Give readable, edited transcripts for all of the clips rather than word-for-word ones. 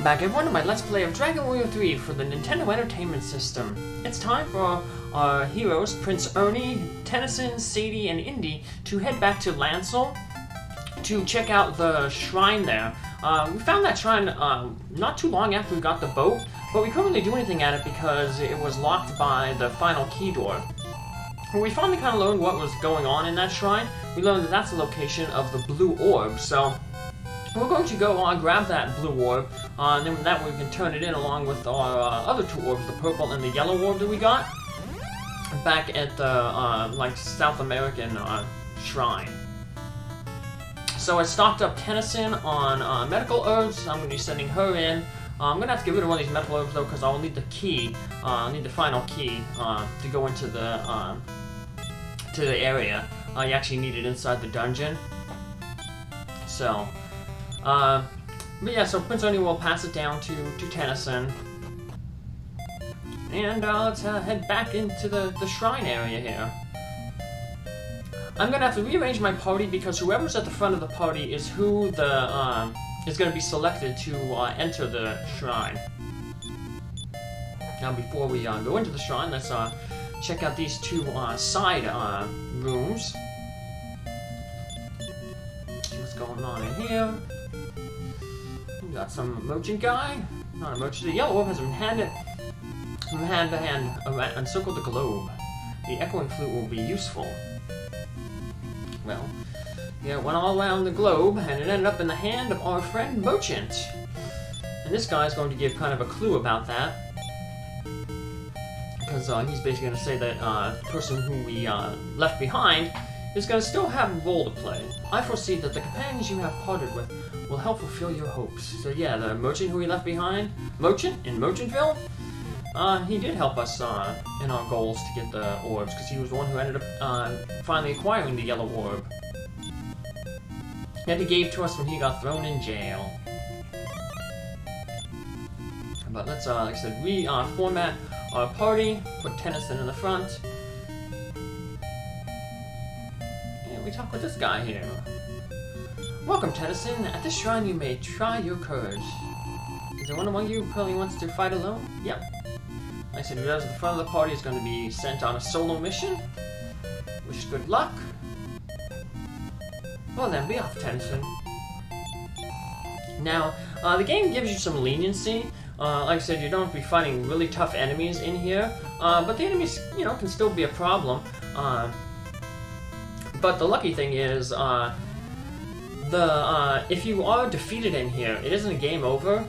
Welcome back everyone to my Let's Play of Dragon Warrior 3 for the Nintendo Entertainment System. It's time for our heroes, Prince Ernie, Tennison, Sadie, and Indy, to head back to Lancel to check out the shrine there. We found that shrine not too long after we got the boat, but we couldn't really do anything at it because it was locked by the final key door. When we finally kind of learned what was going on in that shrine, we learned that that's the location of the blue orb, so we're going to go grab that blue orb, and then that way we can turn it in along with our other two orbs, the purple and the yellow orb that we got back at the like South American shrine. So I stocked up Tennison on medical herbs. I'm going to be sending her in. I'm going to have to get rid of one of these medical herbs though, because I'll need the key. I'll need the final key to go into the area. You actually need it inside the dungeon. So. But yeah, so Prince Ernie will pass it down to Tennison. And let's head back into the shrine area here. I'm gonna have to rearrange my party because whoever's at the front of the party is who the is gonna be selected to enter the shrine. Now before we go into the shrine, let's check out these two side rooms. See what's going on in here. We got some merchant guy. Not a merchant. The yellow orb has been handed from hand to hand encircle the globe. The echoing flute will be useful. Well, yeah, it went all around the globe, and it ended up in the hand of our friend Merchant. And this guy is going to give kind of a clue about that. Because he's basically going to say that the person who we left behind is going to still have a role to play. I foresee that the companions you have parted with will help fulfill your hopes. So yeah, the merchant who we left behind, Merchant in Merchantville, he did help us in our goals to get the orbs, because he was the one who ended up finally acquiring the yellow orb that he gave to us when he got thrown in jail. But let's, like I said, reformat our party, put Tennison in the front. We talk with this guy here. Welcome, Tennison. At this shrine you may try your courage. Is there one among you who probably wants to fight alone? Yep. Like I said, whoever's at the front of the party is going to be sent on a solo mission. Wish good luck. Well then, be off, Tennison. Now, the game gives you some leniency. Like I said, you don't have to be fighting really tough enemies in here. But the enemies, you know, can still be a problem. But the lucky thing is, if you are defeated in here, it isn't a game over.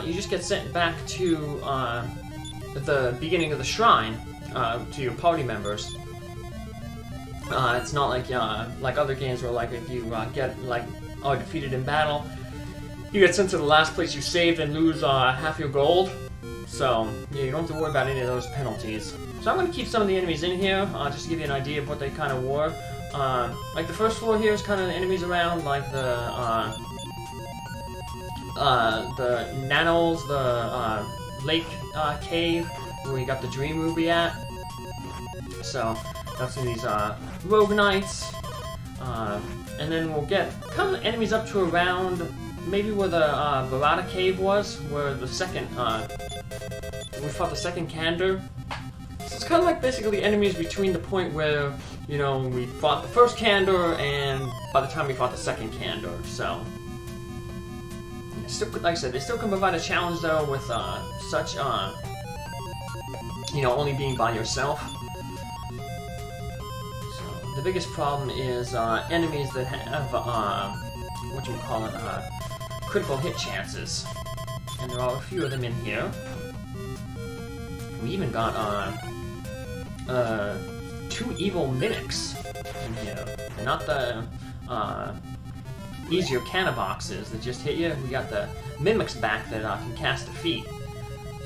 You just get sent back to the beginning of the shrine to your party members. It's not like other games where, like, if you are defeated in battle, you get sent to the last place you saved and lose half your gold. So yeah, you don't have to worry about any of those penalties. So I'm going to keep some of the enemies in here, just to give you an idea of what they kind of were. Like the first floor here is kind of enemies around, like the Nanos, the lake cave where we got the Dream Ruby at. So that's in these Rogue Knights, and then we'll get kind of enemies up to around maybe where the Barada cave was, where the second we fought the second Kandor. So it's kind of like basically enemies between the point where, you know, we fought the first Kandor and by the time we fought the second Kandor. So, still, like I said, they still can provide a challenge though with such, you know, only being by yourself. So the biggest problem is enemies that have critical hit chances, and there are a few of them in here. We even got two evil mimics in here. And not the easier canna boxes that just hit you. We got the mimics back that can cast defeat.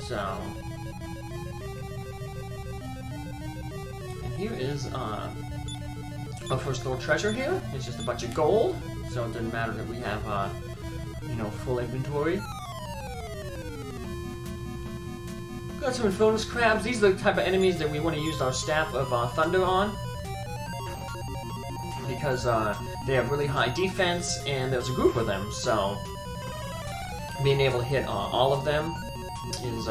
So, and here is our first little treasure here. It's just a bunch of gold, so it doesn't matter that we have you know, full inventory. Got some Infernus crabs. These are the type of enemies that we want to use our Staff of Thunder on, because they have really high defense, and there's a group of them, so being able to hit all of them is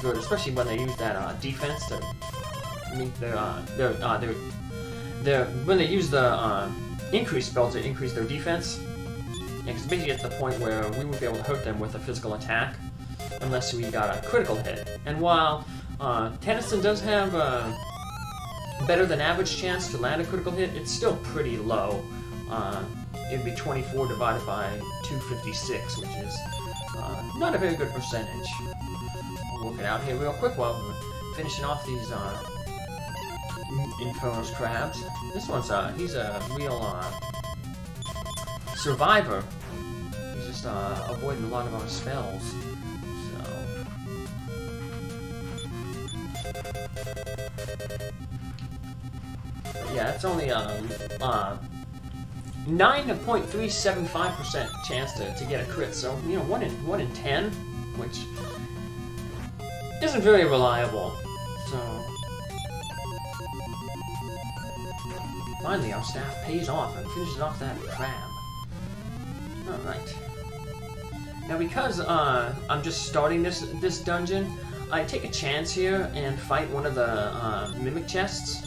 good, especially when they use that defense to meet when they use the increase spell to increase their defense. Because basically it's the point where we won't be able to hurt them with a physical attack unless we got a critical hit. And while Tennison does have a better than average chance to land a critical hit, it's still pretty low. It'd be 24 divided by 256, which is not a very good percentage. I'll work it out here real quick while we're finishing off these Inferno's crabs. This one's he's a real survivor. He's just avoiding a lot of our spells. So yeah, it's only 9.375% chance to get a crit. So you know, 1 in 10, which isn't very reliable. So finally, our staff pays off and finishes off that crab. Alright. Now, because I'm just starting this dungeon, I take a chance here and fight one of the mimic chests.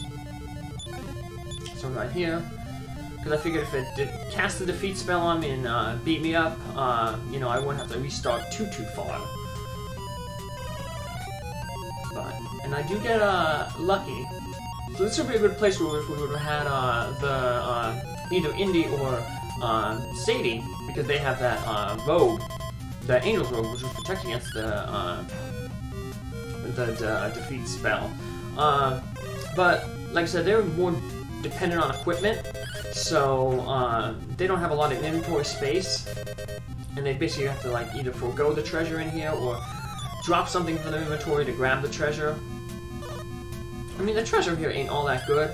So right here, because I figured if it did cast the defeat spell on me and beat me up, you know, I wouldn't have to restart too far. And I do get lucky. So this would be a good place where if we would have had either Indy or Sadie, because they have that robe, the Angel's robe, which will protect against the defeat spell. But like I said, they're more dependent on equipment, so they don't have a lot of inventory space, and they basically have to like either forego the treasure in here or drop something from their inventory to grab the treasure. I mean, the treasure here ain't all that good.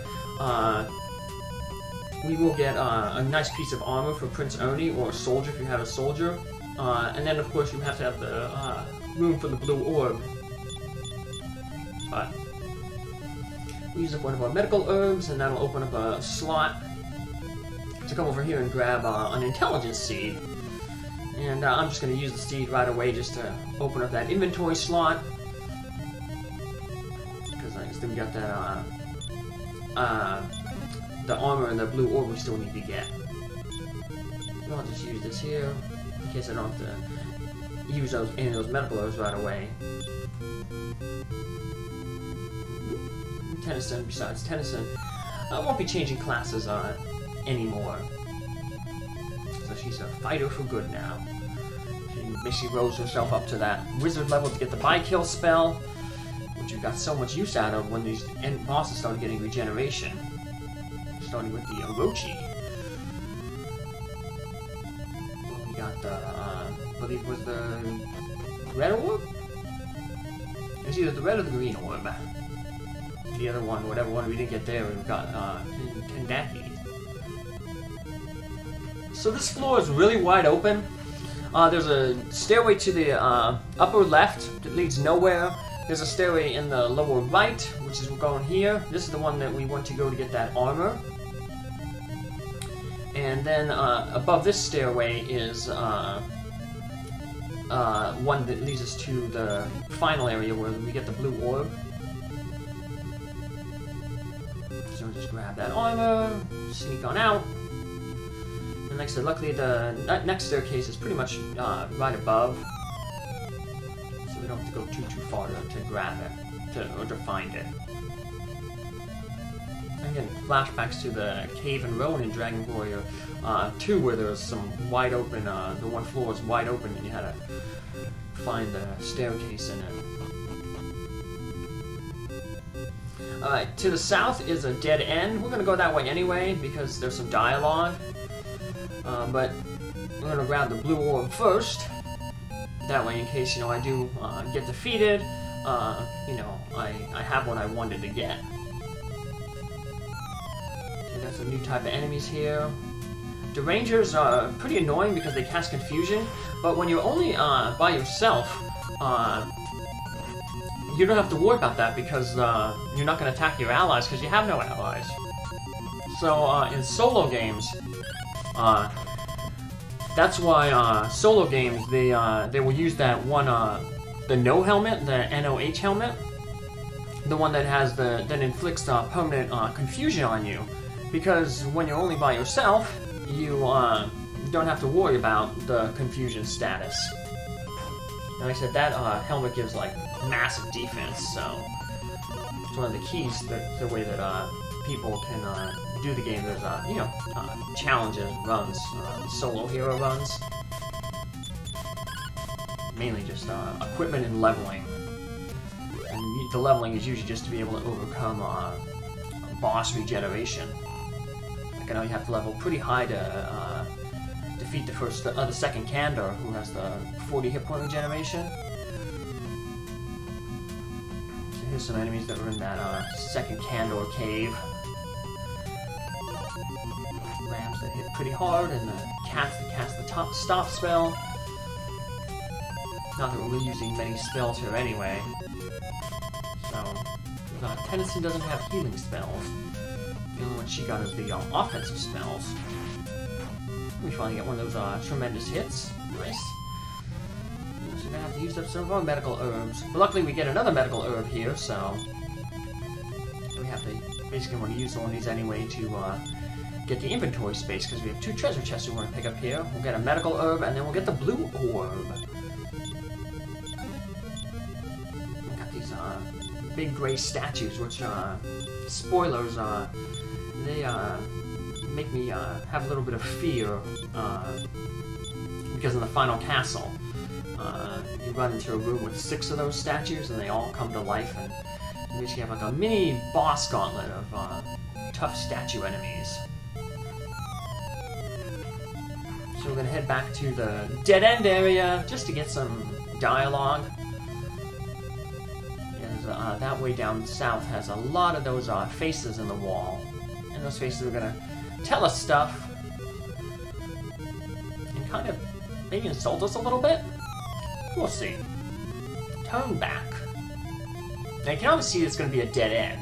We will get a nice piece of armor for Prince Ernie, or a soldier if you have a soldier. And then, of course, you have to have the room for the blue orb. But we use up one of our medical herbs, and that'll open up a slot to come over here and grab an intelligence seed. And I'm just going to use the seed right away just to open up that inventory slot. Then we got that, the armor and the blue orb we still need to get. So I'll just use this here, in case I don't have to use any of those medical herbs right away. Tennison, besides Tennison, I won't be changing classes anymore. So she's a fighter for good now. She basically rose herself up to that wizard level to get the by-kill spell, which you got so much use out of when these bosses started getting regeneration. Starting with the Orochi. Well, we got the, I believe it was the red orb? It was either the red or the green orb. The other one, whatever one we didn't get there, we've got Kendaki. So this floor is really wide open. There's a stairway to the upper left that leads nowhere. There's a stairway in the lower right, which is we're going here. This is the one that we want to go to get that armor. And then above this stairway is one that leads us to the final area where we get the blue orb. So we'll just grab that armor, sneak on out. And like I said, luckily the next staircase is pretty much right above. We don't have to go too far to grab it, or to find it. Again, flashbacks to the cave and road in Dragon Warrior 2, where there was some wide open, the one floor was wide open and you had to find the staircase in it. Alright, to the south is a dead end. We're going to go that way anyway, because there's some dialogue. But we're going to grab the blue orb first. That way, in case, you know, I do get defeated, you know, I have what I wanted to get. And there's some new type of enemies here. The Rangers are pretty annoying because they cast confusion, but when you're only by yourself, you don't have to worry about that because you're not going to attack your allies because you have no allies. So in solo games, That's why solo games they will use that one the no helmet, the NOH helmet, the one that has that inflicts permanent confusion on you, because when you're only by yourself, you don't have to worry about the confusion status. And like I said, that helmet gives like massive defense, so it's one of the keys the way that people can do the game. There's challenges, runs, solo hero runs, mainly just equipment and leveling. And the leveling is usually just to be able to overcome boss regeneration. Like I know you have to level pretty high to defeat the second Candor, who has the 40 hit point regeneration. So here's some enemies that were in that second Candor cave. Rams that hit pretty hard, and the cats that cast the stop spell. Not that we're really using many spells here anyway. So, Tennison doesn't have healing spells. The only one she got is the offensive spells. We finally get one of those tremendous hits. Nice. So we're gonna have to use up some of our medical herbs. But luckily we get another medical herb here, so we have to basically want to use one of these anyway to get the inventory space, because we have 2 treasure chests we want to pick up here. We'll get a medical herb, and then we'll get the blue orb. We got these big gray statues, which spoilers, they make me have a little bit of fear, because in the final castle, you run into a room with 6 of those statues, and they all come to life, and you basically have like a mini boss gauntlet of tough statue enemies. So we're gonna head back to the dead end area just to get some dialogue. That way down south has a lot of those faces in the wall, and those faces are gonna tell us stuff and kind of maybe insult us a little bit. We'll see. Turn back. Now you can obviously see it's gonna be a dead end.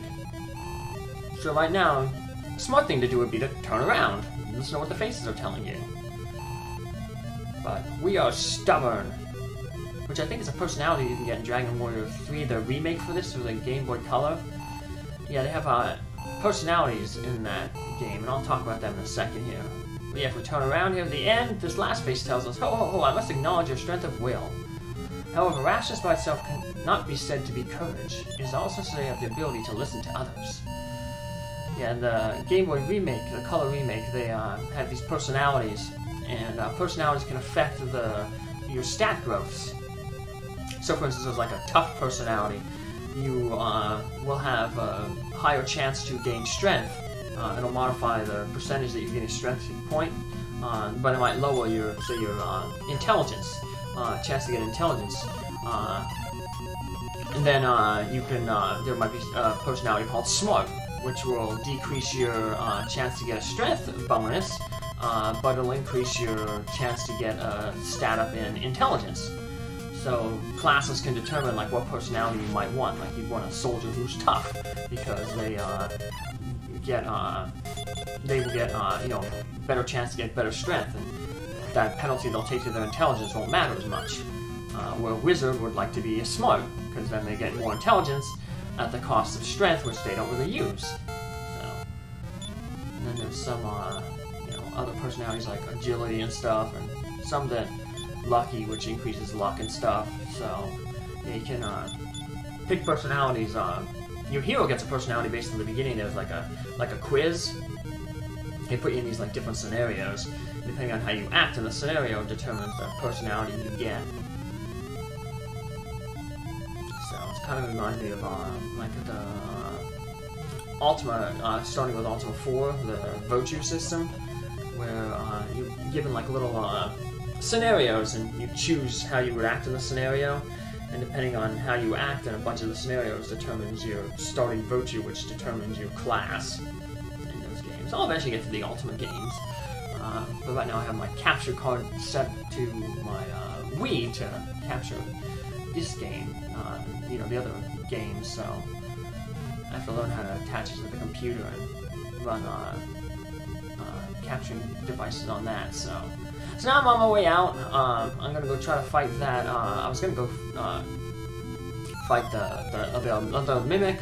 So right now, the smart thing to do would be to turn around and listen to what the faces are telling you. But we are stubborn, which I think is a personality you can get in Dragon Warrior 3, the remake for this, or the Game Boy Color. Yeah, they have personalities in that game, and I'll talk about them in a second here. But yeah, if we turn around here at the end, this last face tells us, ho, I must acknowledge your strength of will. However, rashness by itself cannot be said to be courage. It is also said to have the ability to listen to others. Yeah, in the Game Boy remake, the Color remake, they have these personalities, and personalities can affect your stat growths. So for instance, there's like a tough personality. You will have a higher chance to gain strength. It'll modify the percentage that you gain a strength point, but it might lower your intelligence, chance to get intelligence. And then you can, there might be a personality called Smart, which will decrease your chance to get a strength bonus, but it'll increase your chance to get a stat up in intelligence. So classes can determine like what personality you might want. Like you'd want a soldier who's tough because they will get better chance to get better strength, and that penalty they'll take to their intelligence won't matter as much. Where a wizard would like to be smart because then they get more intelligence at the cost of strength, which they don't really use. So, and then there's some other personalities like agility and stuff, and some that lucky, which increases luck and stuff. So yeah, you can pick personalities. Your hero gets a personality based on the beginning. There's like a quiz. They put you in these like different scenarios. Depending on how you act in the scenario determines the personality you get. So it's kind of reminds me of like the Ultima, starting with Ultima 4, the Virtue system, where you're given like little scenarios, and you choose how you would act in the scenario, and depending on how you act in a bunch of the scenarios determines your starting virtue, which determines your class in those games. I'll eventually get to the Ultimate games, but right now I have my capture card set to my Wii to capture this game, the other games, so I have to learn how to attach it to the computer and run capturing devices on that, so So now I'm on my way out. I'm gonna go try to fight that. I was gonna go fight the other mimic,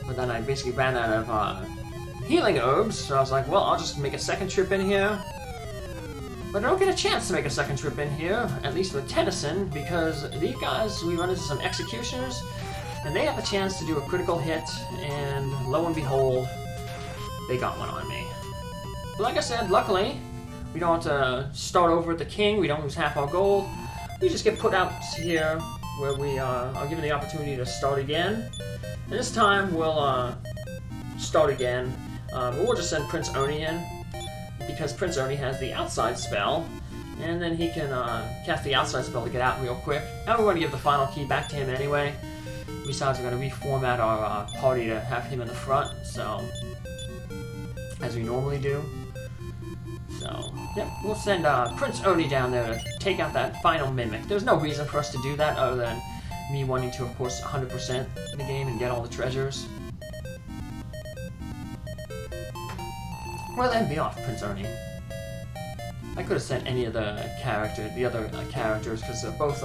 but then I basically ran out of healing herbs. So I was like, well, I'll just make a second trip in here. But I don't get a chance to make a second trip in here, at least with Tennison, because these guys, we run into some executioners, and they have a chance to do a critical hit, and lo and behold, they got one on me. But like I said, luckily, we don't have to start over at the king, we don't lose half our gold, we just get put out here where we are given the opportunity to start again. And this time, we'll start again, but we'll just send Prince Ernie in, because Prince Ernie has the outside spell, and then he can cast the outside spell to get out real quick. And we're going to give the final key back to him anyway. Besides, we're going to reformat our party to have him in the front, so as we normally do. So, yep, we'll send Prince Ernie down there to take out that final mimic. There's no reason for us to do that other than me wanting to, of course, 100% the game and get all the treasures. Well, that'd be off, Prince Ernie. I could have sent any of the other characters, because both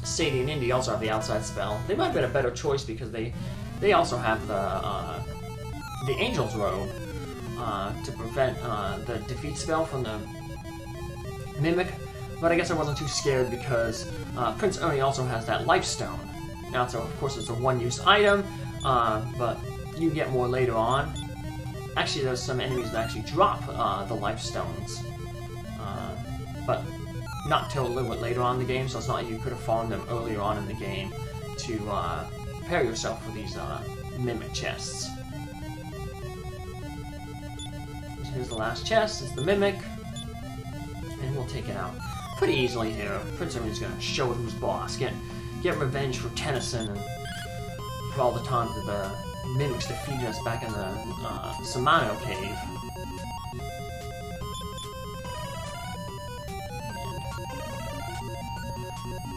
Sadie and Indy also have the outside spell. They might have been a better choice because they also have the Angel's Robe to prevent the defeat spell from the Mimic. But I guess I wasn't too scared because Prince Ernie also has that Life Stone. Now, so of course it's a one-use item, but you get more later on. Actually, there's some enemies that actually drop the life stones, but not till a little bit later on in the game, so it's not like you could have farmed them earlier on in the game to prepare yourself for these mimic chests. So here's the last chest, it's the mimic, and we'll take it out pretty easily here. Prince Ernie's gonna show who's boss, get revenge for Tennison and for all the times that the mimics defeated us back in the Samano cave.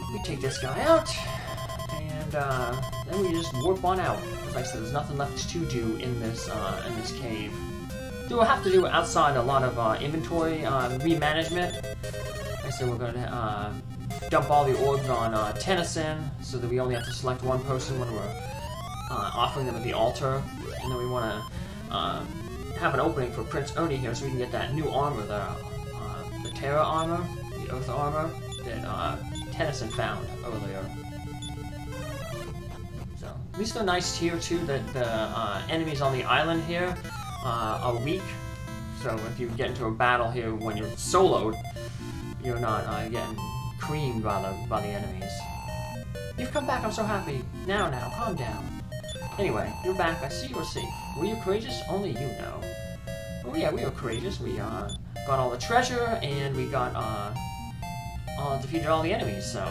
And we take this guy out, and then we just warp on out. Like I said, there's nothing left to do in this cave. We'll have to do outside a lot of inventory remanagement. Like I said, we're going to dump all the orbs on Tennison, so that we only have to select one person when we're offering them at the altar, and then we want to have an opening for Prince Ernie here so we can get that new armor, the Terra armor, the Earth armor that Tennison found earlier. So, at least they're nice here too that the enemies on the island here are weak, so if you get into a battle here when you're soloed, you're not getting creamed by the enemies. You've come back, I'm so happy. Now, calm down. Anyway, you're back. I see you were safe. Were you courageous? Only you know. Oh yeah, we were courageous. We got all the treasure, and we got defeated all the enemies. So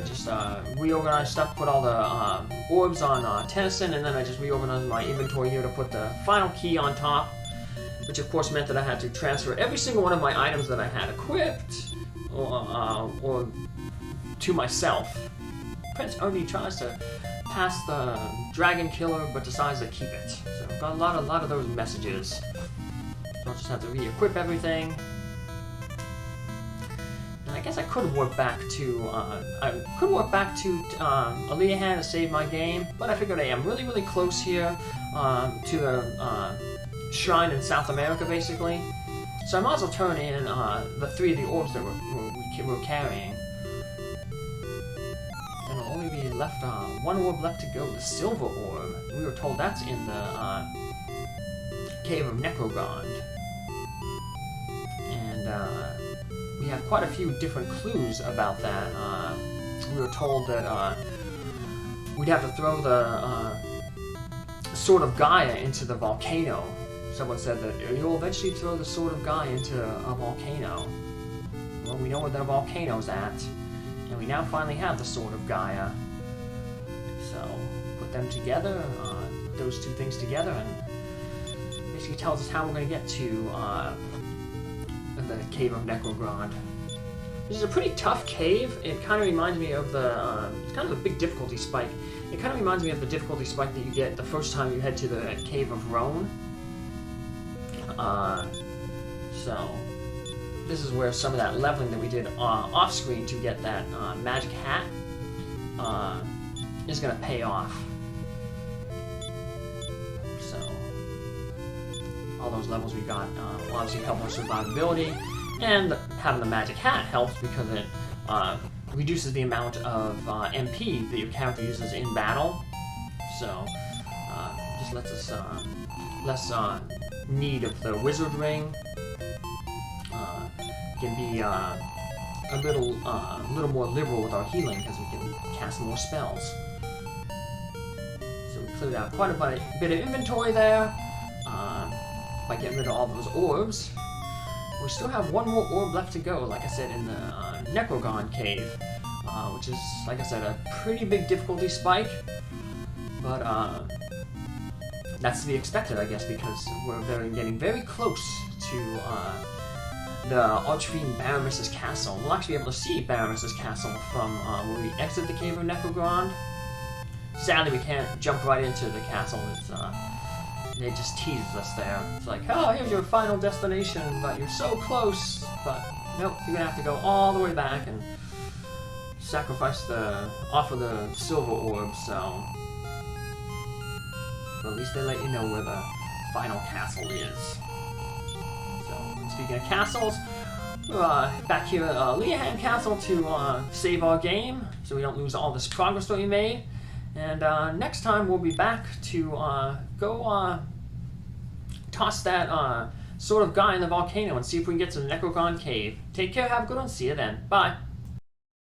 just reorganized stuff, put all the orbs on Tennison, and then I just reorganized my inventory here to put the final key on top, which of course meant that I had to transfer every single one of my items that I had equipped or to myself. Prince Ernie tries to pass the dragon killer, but decides to keep it. So I've got a lot of those messages. So I'll just have to re-equip everything. And I guess I could warp back to Aleahan to save my game, but I figured I am really close here to the shrine in South America, basically. So I might as well turn in the 3 of the orbs that we're carrying. Only be left one orb left to go, the silver orb. We were told that's in the cave of Necrogond. And we have quite a few different clues about that. We were told that we'd have to throw the Sword of Gaia into the volcano. Someone said that you'll eventually throw the Sword of Gaia into a volcano. Well, we know where the volcano's at. And we now finally have the Sword of Gaia. So, put them together, those two things together, and basically tells us how we're going to get to the Cave of Necrogrond. This is a pretty tough cave. It kind of reminds me of the, it's kind of a big difficulty spike. It kind of reminds me of the difficulty spike that you get the first time you head to the Cave of Roan. So this is where some of that leveling that we did off screen to get that magic hat is going to pay off. So all those levels we got will obviously help our survivability, and having the magic hat helps because it reduces the amount of MP that your character uses in battle. So just lets us less need of the wizard ring. Can be a little more liberal with our healing because we can cast more spells. So we cleared out quite a bit of inventory there by getting rid of all those orbs. We still have one more orb left to go, like I said, in the Necrogon cave, which is, like I said, a pretty big difficulty spike. But that's to be expected, I guess, because we're getting very close to the Archfiend Baroness's castle. We'll actually be able to see Baroness's castle from when we exit the Cave of Necrogrond. Sadly, we can't jump right into the castle. It's, it just teases us there. It's like, oh, here's your final destination, but you're so close. But nope, you're gonna have to go all the way back and offer the silver orb. So, but at least they let you know where the final castle is. Speaking of castles, we're back here at Leahan Castle to save our game, so we don't lose all this progress that we made. And next time we'll be back to go toss that sort of guy in the volcano and see if we can get to the Necrogon Cave. Take care, have a good one, see you then. Bye.